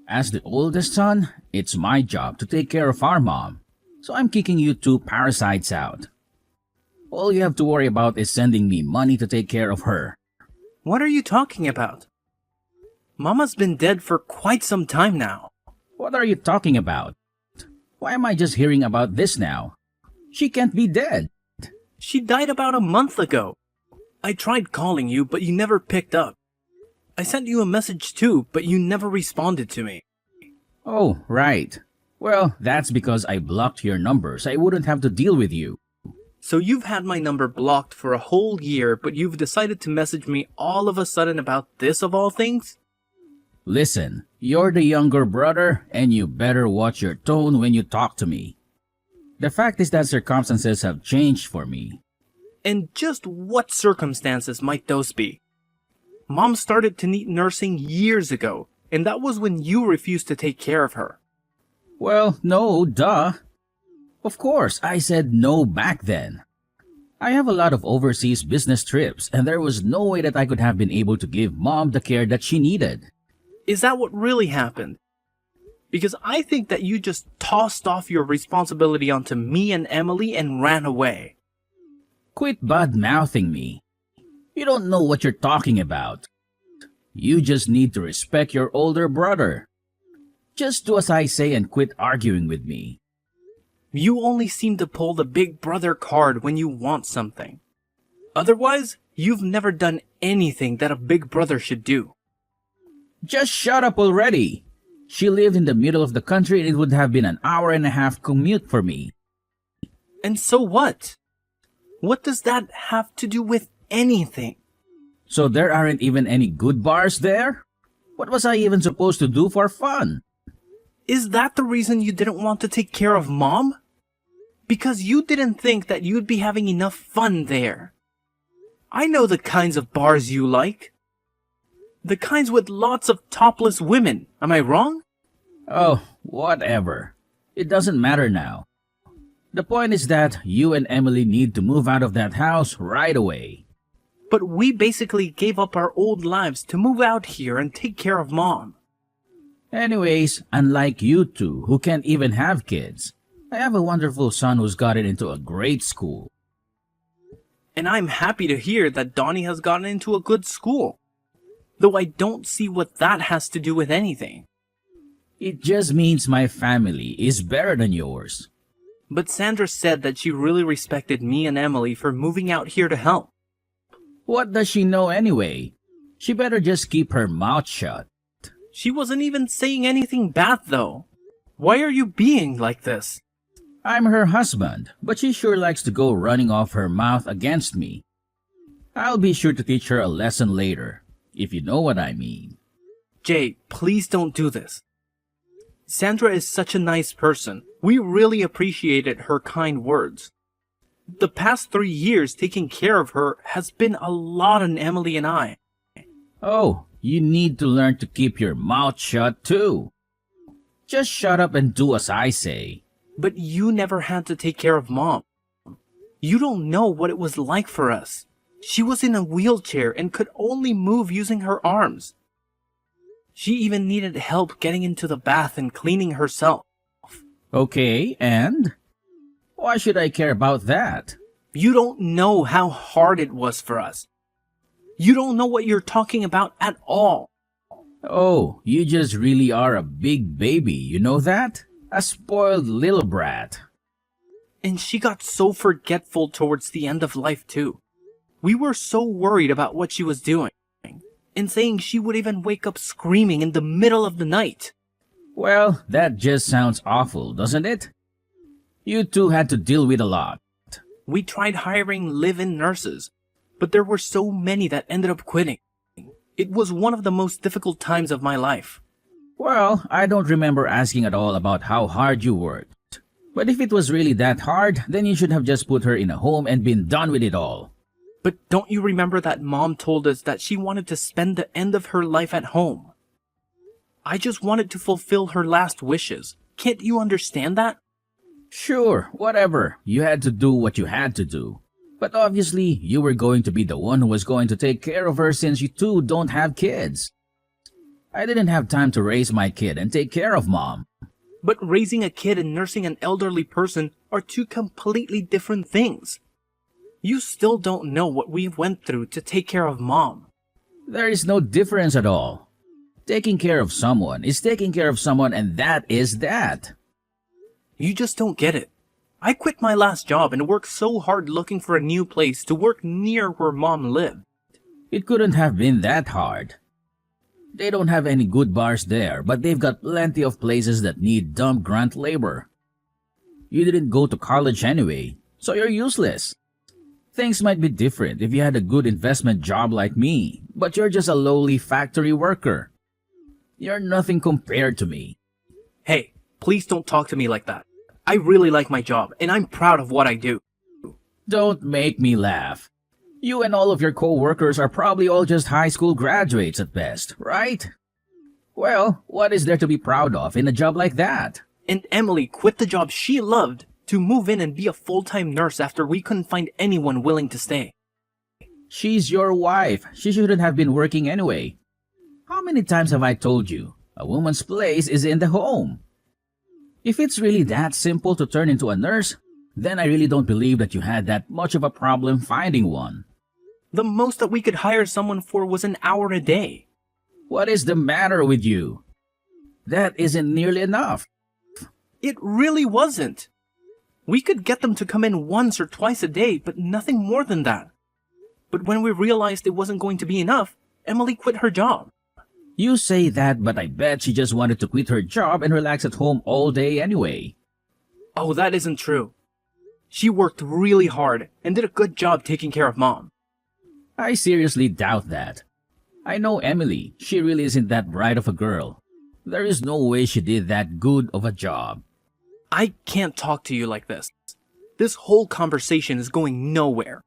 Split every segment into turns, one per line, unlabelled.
As the oldest son, it's my job to take care of our mom. So I'm kicking you two parasites out. All you have to worry about is sending me money to take care of her.
What are you talking about? Mama's been dead for quite some time now.
What are you talking about? Why am I just hearing about this now? She can't be dead.
She died about a month ago. I tried calling you, but you never picked up. I sent you a message too, but you never responded to me.
Oh, right. Well, that's because I blocked your number, so I wouldn't have to deal with you.
So you've had my number blocked for a whole year, but you've decided to message me all of a sudden about this of all things?
Listen, you're the younger brother, and you better watch your tone when you talk to me. The fact is that circumstances have changed for me.
And just what circumstances might those be? Mom started to need nursing years ago, and that was when you refused to take care of her.
Well, no, duh. Of course, I said no back then. I have a lot of overseas business trips, and there was no way that I could have been able to give Mom the care that she needed.
Is that what really happened? Because I think that you just tossed off your responsibility onto me and Emily and ran away.
Quit bad-mouthing me. You don't know what you're talking about. You just need to respect your older brother. Just do as I say and quit arguing with me.
You only seem to pull the big brother card when you want something. Otherwise, you've never done anything that a big brother should do.
Just shut up already. She lived in the middle of the country and it would have been an hour-and-a-half commute for me.
And so what? What does that have to do with anything?
So there aren't even any good bars there? What was I even supposed to do for fun?
Is that the reason you didn't want to take care of Mom? Because you didn't think that you'd be having enough fun there. I know the kinds of bars you like. The kinds with lots of topless women, am I wrong?
Oh, whatever. It doesn't matter now. The point is that you and Emily need to move out of that house right away.
But we basically gave up our old lives to move out here and take care of Mom.
Anyways, unlike you two who can't even have kids, I have a wonderful son who's gotten into a great school.
And I'm happy to hear that Donnie has gotten into a good school. Though I don't see what that has to do with anything.
It just means my family is better than yours.
But Sandra said that she really respected me and Emily for moving out here to help.
What does she know anyway? She better just keep her mouth shut.
She wasn't even saying anything bad though. Why are you being like this?
I'm her husband, but she sure likes to go running off her mouth against me. I'll be sure to teach her a lesson later, if you know what I mean.
Jay, please don't do this. Sandra is such a nice person. We really appreciated her kind words. The past 3 years taking care of her has been a lot on Emily and I.
Oh, you need to learn to keep your mouth shut too. Just shut up and do as I say.
But you never had to take care of Mom. You don't know what it was like for us. She was in a wheelchair and could only move using her arms. She even needed help getting into the bath and cleaning herself.
Okay, and? Why should I care about that?
You don't know how hard it was for us. You don't know what you're talking about at all.
Oh, you just really are a big baby, you know that? A spoiled little brat.
And she got so forgetful towards the end of life too. We were so worried about what she was doing, and saying she would even wake up screaming in the middle of the night.
Well, that just sounds awful, doesn't it? You two had to deal with a lot.
We tried hiring live-in nurses, but there were so many that ended up quitting. It was one of the most difficult times of my life.
Well, I don't remember asking at all about how hard you worked. But if it was really that hard, then you should have just put her in a home and been done with it all.
But don't you remember that Mom told us that she wanted to spend the end of her life at home? I just wanted to fulfill her last wishes. Can't you understand that?
Sure, whatever. You had to do what you had to do. But obviously, you were going to be the one who was going to take care of her since you two don't have kids. I didn't have time to raise my kid and take care of mom.
But raising a kid and nursing an elderly person are two completely different things. You still don't know what we went through to take care of mom.
There is no difference at all. Taking care of someone is taking care of someone, and that is that.
You just don't get it. I quit my last job and worked so hard looking for a new place to work near where mom lived.
It couldn't have been that hard. They don't have any good bars there, but they've got plenty of places that need dumb grunt labor. You didn't go to college anyway, so you're useless. Things might be different if you had a good investment job like me, but you're just a lowly factory worker. You're nothing compared to me.
Hey, please don't talk to me like that. I really like my job, and I'm proud of what I do.
Don't make me laugh. You and all of your co-workers are probably all just high school graduates at best, right? Well, what is there to be proud of in a job like that?
And Emily quit the job she loved to move in and be a full-time nurse after we couldn't find anyone willing to stay.
She's your wife. She shouldn't have been working anyway. How many times have I told you? A woman's place is in the home. If it's really that simple to turn into a nurse, then I really don't believe that you had that much of a problem finding one.
The most that we could hire someone for was an hour a day.
What is the matter with you? That isn't nearly enough.
It really wasn't. We could get them to come in once or twice a day, but nothing more than that. But when we realized it wasn't going to be enough, Emily quit her job.
You say that, but I bet she just wanted to quit her job and relax at home all day anyway.
Oh, that isn't true. She worked really hard and did a good job taking care of mom.
I seriously doubt that. I know Emily. She really isn't that bright of a girl. There is no way she did that good of a job.
I can't talk to you like this. This whole conversation is going nowhere.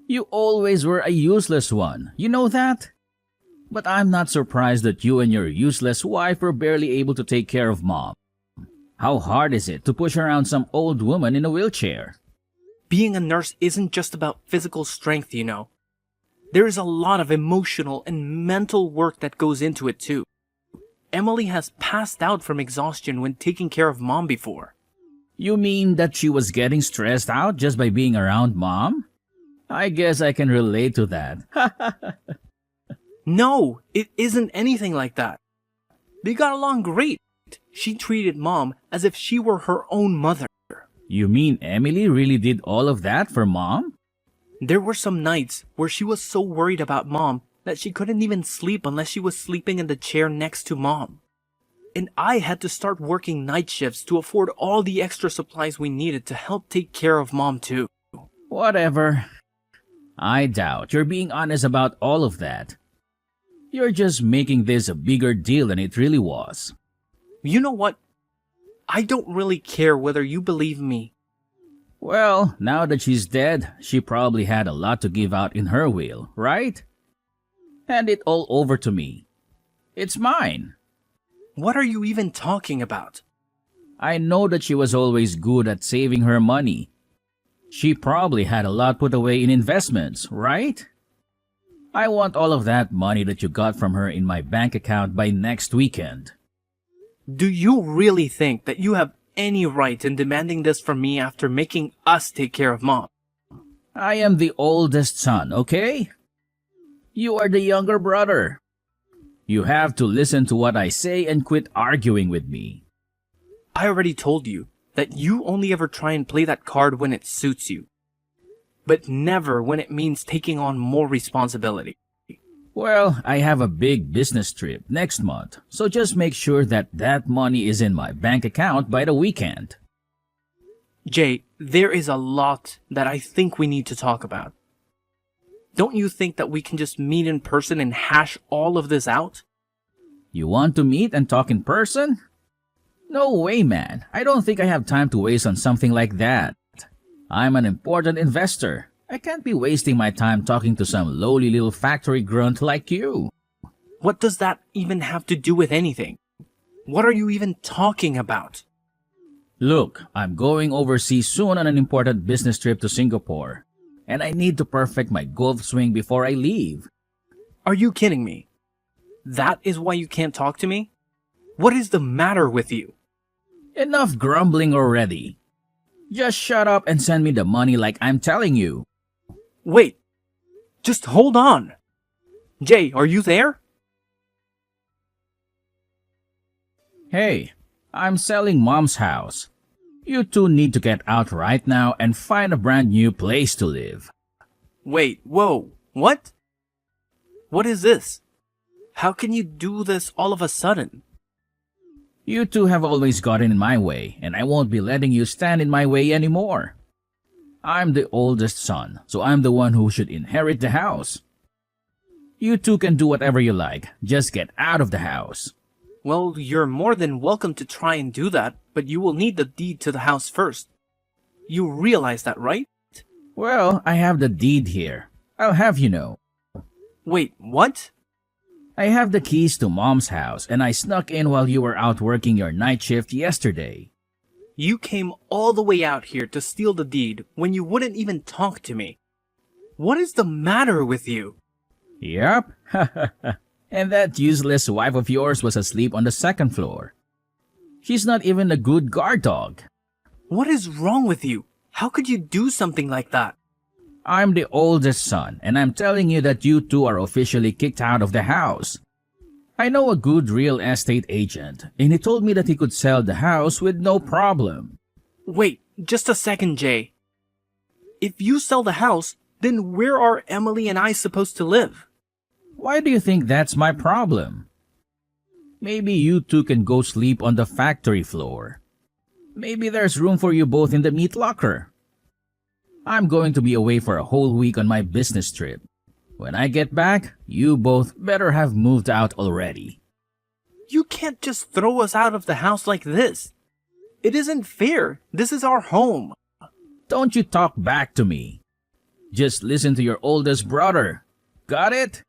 You always were a useless one. You know that? But I'm not surprised that you and your useless wife were barely able to take care of mom. How hard is it to push around some old woman in a wheelchair?
Being a nurse isn't just about physical strength, you know. There is a lot of emotional and mental work that goes into it too. Emily has passed out from exhaustion when taking care of mom before.
You mean that she was getting stressed out just by being around mom? I guess I can relate to that.
No, it isn't anything like that. They got along great. She treated mom as if she were her own mother.
You mean Emily really did all of that for mom?
There were some nights where she was so worried about mom that she couldn't even sleep unless she was sleeping in the chair next to mom. And I had to start working night shifts to afford all the extra supplies we needed to help take care of mom too.
Whatever. I doubt you're being honest about all of that. You're just making this a bigger deal than it really was.
You know what? I don't really care whether you believe me.
Well, now that she's dead, she probably had a lot to give out in her will, right? Hand it all over to me. It's mine.
What are you even talking about?
I know that she was always good at saving her money. She probably had a lot put away in investments, right? I want all of that money that you got from her in my bank account by next weekend.
Do you really think that you have any right in demanding this from me after making us take care of mom?
I am the oldest son, okay? You are the younger brother. You have to listen to what I say and quit arguing with me.
I already told you that you only ever try and play that card when it suits you, but never when it means taking on more responsibility.
Well, I have a big business trip next month, so just make sure that that money is in my bank account by the weekend.
Jay, there is a lot that I think we need to talk about. Don't you think that we can just meet in person and hash all of this out?
You want to meet and talk in person? No way, man. I don't think I have time to waste on something like that. I'm an important investor. I can't be wasting my time talking to some lowly little factory grunt like you.
What does that even have to do with anything? What are you even talking about?
Look, I'm going overseas soon on an important business trip to Singapore, and I need to perfect my golf swing before I leave.
Are you kidding me? That is why you can't talk to me? What is the matter with you?
Enough grumbling already. Just shut up and send me the money like I'm telling you.
Wait, just hold on. Jay, are you there?
Hey, I'm selling Mom's house. You two need to get out right now and find a brand new place to live.
Wait, whoa, what? What is this? How can you do this all of a sudden?
You two have always gotten in my way, and I won't be letting you stand in my way anymore. I'm the oldest son, so I'm the one who should inherit the house. You two can do whatever you like, just get out of the house.
Well, you're more than welcome to try and do that, but you will need the deed to the house first. You realize that, right?
Well, I have the deed here. I'll have you know.
Wait, what?
I have the keys to Mom's house, and I snuck in while you were out working your night shift yesterday.
You came all the way out here to steal the deed when you wouldn't even talk to me. What is the matter with you?
Yup. And that useless wife of yours was asleep on the second floor. She's not even a good guard dog.
What is wrong with you? How could you do something like that?
I'm the oldest son, and I'm telling you that you two are officially kicked out of the house. I know a good real estate agent, and he told me that he could sell the house with no problem.
Wait, just a second, Jay. If you sell the house, then where are Emily and I supposed to live?
Why do you think that's my problem? Maybe you two can go sleep on the factory floor. Maybe there's room for you both in the meat locker. I'm going to be away for a whole week on my business trip. When I get back, you both better have moved out already.
You can't just throw us out of the house like this. It isn't fair. This is our home.
Don't you talk back to me. Just listen to your oldest brother. Got it?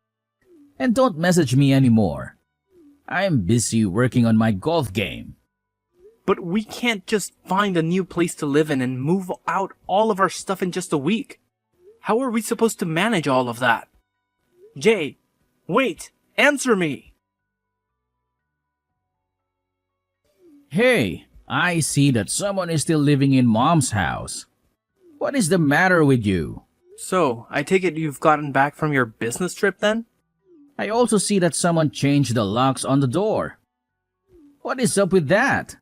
And don't message me anymore. I'm busy working on my golf game.
But we can't just find a new place to live in and move out all of our stuff in just a week. How are we supposed to manage all of that? Jay, wait, answer me.
Hey, I see that someone is still living in Mom's house. What is the matter with you?
So, I take it you've gotten back from your business trip then?
I also see that someone changed the locks on the door. What is up with that?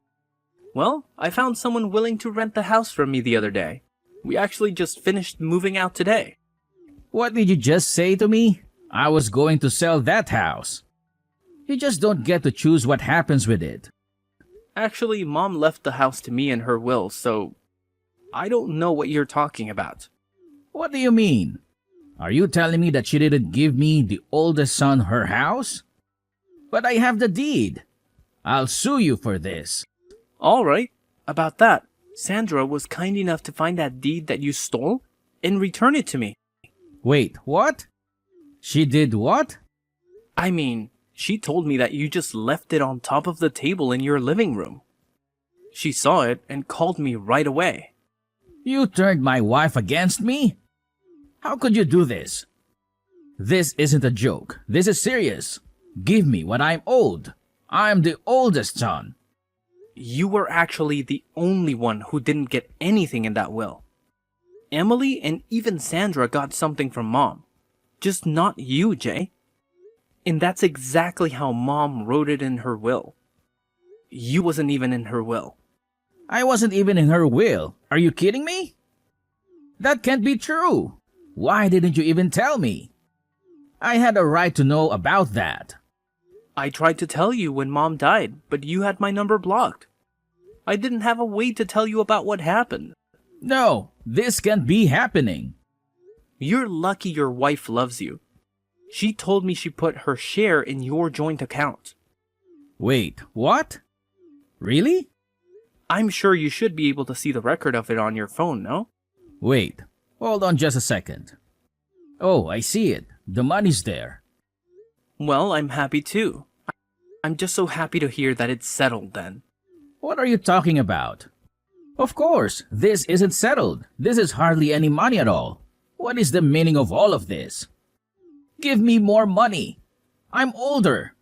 Well, I found someone willing to rent the house from me the other day. We actually just finished moving out today.
What did you just say to me? I was going to sell that house. You just don't get to choose what happens with it.
Actually, Mom left the house to me in her will, so I don't know what you're talking about.
What do you mean? Are you telling me that she didn't give me, the oldest son, her house? But I have the deed. I'll sue you for this.
Alright, about that, Sandra was kind enough to find that deed that you stole and return it to me.
Wait, what? She did what?
I mean, she told me that you just left it on top of the table in your living room. She saw it and called me right away.
You turned my wife against me? How could you do this? This isn't a joke. This is serious. Give me what I'm owed. I'm the oldest son.
You were actually the only one who didn't get anything in that will. Emily and even Sandra got something from Mom. Just not you, Jay. And that's exactly how Mom wrote it in her will. You wasn't even in her will.
I wasn't even in her will. Are you kidding me? That can't be true. Why didn't you even tell me? I had a right to know about that.
I tried to tell you when Mom died, but you had my number blocked. I didn't have a way to tell you about what happened.
No, this can't be happening.
You're lucky your wife loves you. She told me she put her share in your joint account.
Wait, what? Really?
I'm sure you should be able to see the record of it on your phone, no?
Wait, hold on just a second. Oh, I see it. The money's there.
Well, I'm happy too. I'm just so happy to hear that it's settled then.
What are you talking about? Of course, this isn't settled. This is hardly any money at all. What is the meaning of all of this? Give me more money. I'm older.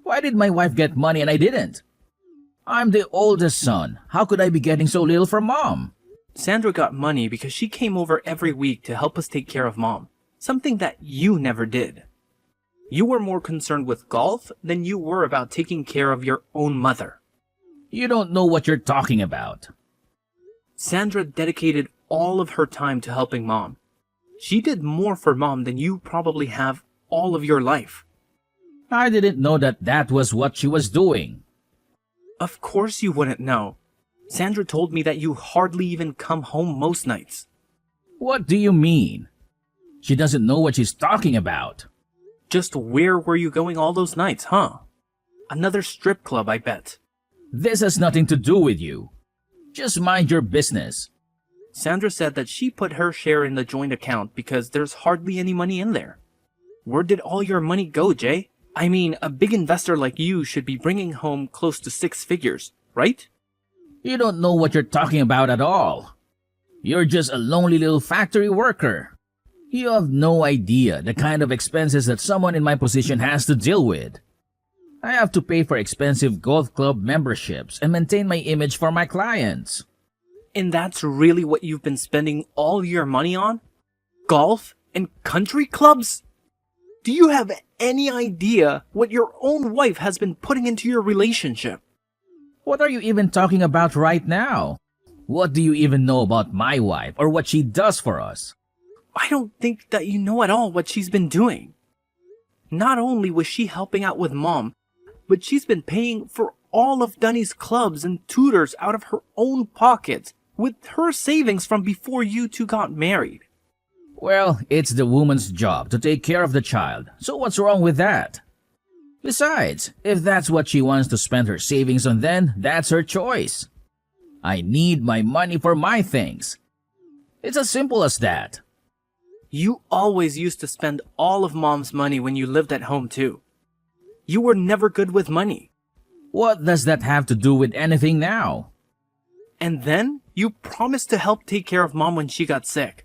Why did my wife get money and I didn't? I'm the oldest son. How could I be getting so little from Mom?
Sandra got money because she came over every week to help us take care of Mom, something that you never did. You were more concerned with golf than you were about taking care of your own mother.
You don't know what you're talking about.
Sandra dedicated all of her time to helping Mom. She did more for Mom than you probably have all of your life.
I didn't know that was what she was doing.
Of course you wouldn't know. Sandra told me that you hardly even come home most nights.
What do you mean? She doesn't know what she's talking about.
Just where were you going all those nights, huh? Another strip club, I bet.
This has nothing to do with you. Just mind your business.
Sandra said that she put her share in the joint account because there's hardly any money in there. Where did all your money go, Jay? I mean, a big investor like you should be bringing home close to 6 figures, right?
You don't know what you're talking about at all. You're just a lonely little factory worker. You have no idea the kind of expenses that someone in my position has to deal with. I have to pay for expensive golf club memberships and maintain my image for my clients.
And that's really what you've been spending all your money on? Golf and country clubs? Do you have any idea what your own wife has been putting into your relationship?
What are you even talking about right now? What do you even know about my wife or what she does for us?
I don't think that you know at all what she's been doing. Not only was she helping out with Mom, but she's been paying for all of Dunny's clubs and tutors out of her own pocket with her savings from before you two got married.
Well, it's the woman's job to take care of the child, so what's wrong with that? Besides, if that's what she wants to spend her savings on, then that's her choice. I need my money for my things. It's as simple as that.
You always used to spend all of Mom's money when you lived at home too. You were never good with money.
What does that have to do with anything now?
And then you promised to help take care of Mom when she got sick.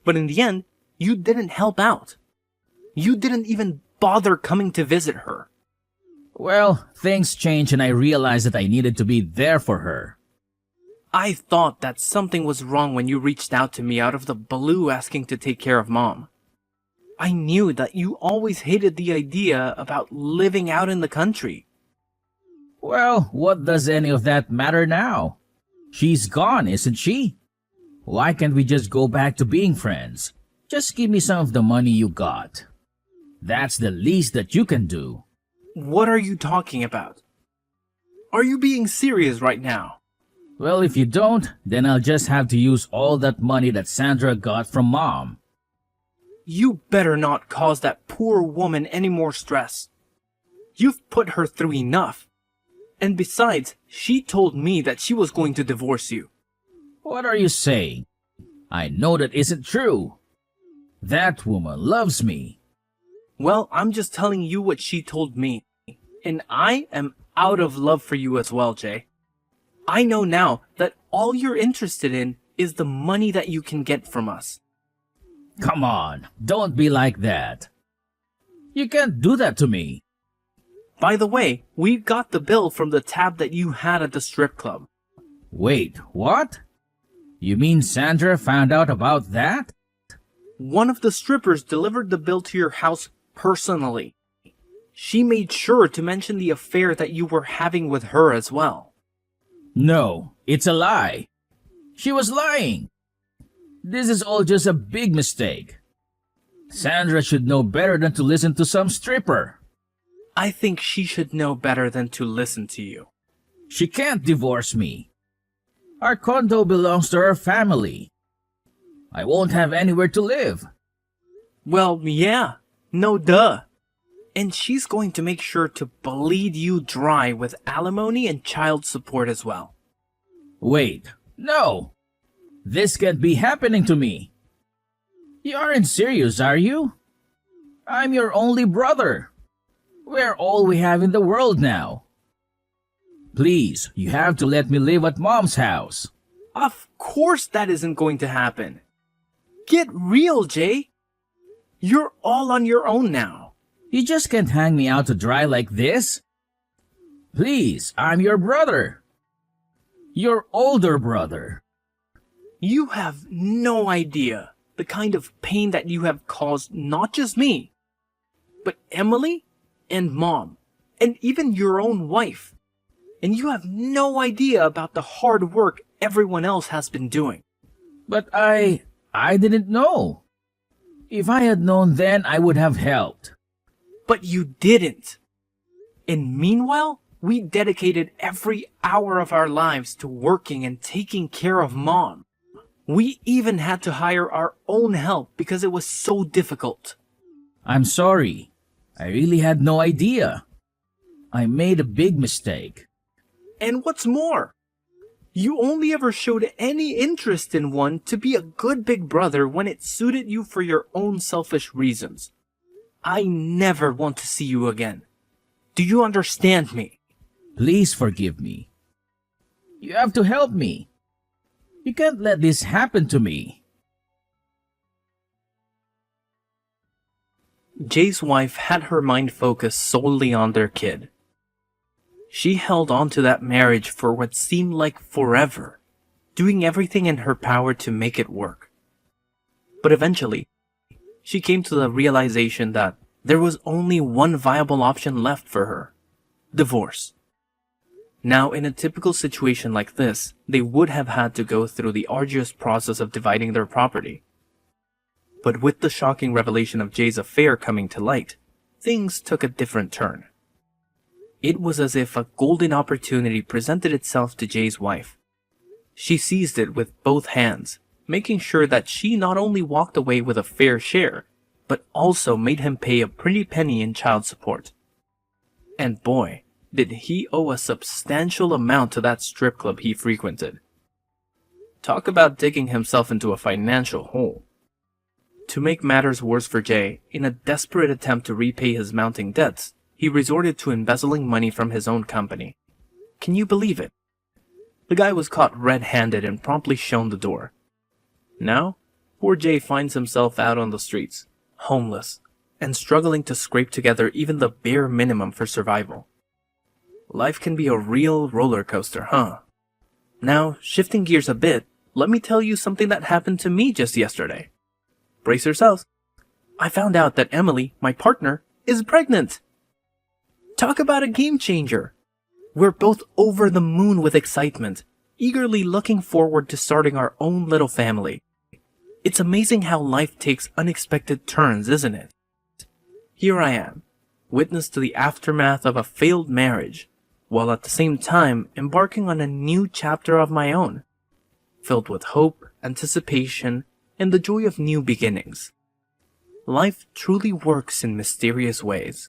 But in the end, you didn't help out. You didn't even bother coming to visit her.
Well, things changed and I realized that I needed to be there for her.
I thought that something was wrong when you reached out to me out of the blue asking to take care of Mom. I knew that you always hated the idea about living out in the country.
Well, what does any of that matter now? She's gone, isn't she? Why can't we just go back to being friends? Just give me some of the money you got. That's the least that you can do.
What are you talking about? Are you being serious right now?
Well, if you don't, then I'll just have to use all that money that Sandra got from Mom.
You better not cause that poor woman any more stress. You've put her through enough. And besides, she told me that she was going to divorce you.
What are you saying? I know that isn't true. That woman loves me.
Well, I'm just telling you what she told me. And I am out of love for you as well, Jay. I know now that all you're interested in is the money that you can get from us.
Come on, don't be like that. You can't do that to me.
By the way, we got the bill from the tab that you had at the strip club.
Wait, what? You mean Sandra found out about that?
One of the strippers delivered the bill to your house personally. She made sure to mention the affair that you were having with her as well.
No, it's a lie. She was lying. This is all just a big mistake. Sandra should know better than to listen to some stripper.
I think she should know better than to listen to you.
She can't divorce me. Our condo belongs to her family. I won't have anywhere to live.
Well, yeah, no duh. And she's going to make sure to bleed you dry with alimony and child support as well.
Wait, no. This can't be happening to me. You aren't serious, are you? I'm your only brother. We're all we have in the world now. Please, you have to let me live at Mom's house.
Of course that isn't going to happen. Get real, Jay. You're all on your own now.
You just can't hang me out to dry like this. Please, I'm your brother. Your older brother.
You have no idea the kind of pain that you have caused not just me, but Emily and Mom, and even your own wife. And you have no idea about the hard work everyone else has been doing.
But I didn't know. If I had known then, I would have helped.
But you didn't. And meanwhile, we dedicated every hour of our lives to working and taking care of Mom. We even had to hire our own help because it was so difficult.
I'm sorry. I really had no idea. I made a big mistake.
And what's more, you only ever showed any interest in one to be a good big brother when it suited you for your own selfish reasons. I never want to see you again. Do you understand me?
Please forgive me. You have to help me. You can't let this happen to me.
Jay's wife had her mind focused solely on their kid. She held on to that marriage for what seemed like forever, doing everything in her power to make it work. But eventually, she came to the realization that there was only one viable option left for her: divorce. Now, in a typical situation like this, they would have had to go through the arduous process of dividing their property. But with the shocking revelation of Jay's affair coming to light, things took a different turn. It was as if a golden opportunity presented itself to Jay's wife. She seized it with both hands, making sure that she not only walked away with a fair share, but also made him pay a pretty penny in child support. And boy, did he owe a substantial amount to that strip club he frequented. Talk about digging himself into a financial hole. To make matters worse for Jay, in a desperate attempt to repay his mounting debts, he resorted to embezzling money from his own company. Can you believe it? The guy was caught red-handed and promptly shown the door. Now, poor Jay finds himself out on the streets, homeless, and struggling to scrape together even the bare minimum for survival. Life can be a real roller coaster, huh? Now, shifting gears a bit, let me tell you something that happened to me just yesterday. Brace yourselves. I found out that Emily, my partner, is pregnant. Talk about a game changer. We're both over the moon with excitement, eagerly looking forward to starting our own little family. It's amazing how life takes unexpected turns, isn't it? Here I am, witness to the aftermath of a failed marriage, while at the same time embarking on a new chapter of my own, filled with hope, anticipation, and the joy of new beginnings. Life truly works in mysterious ways.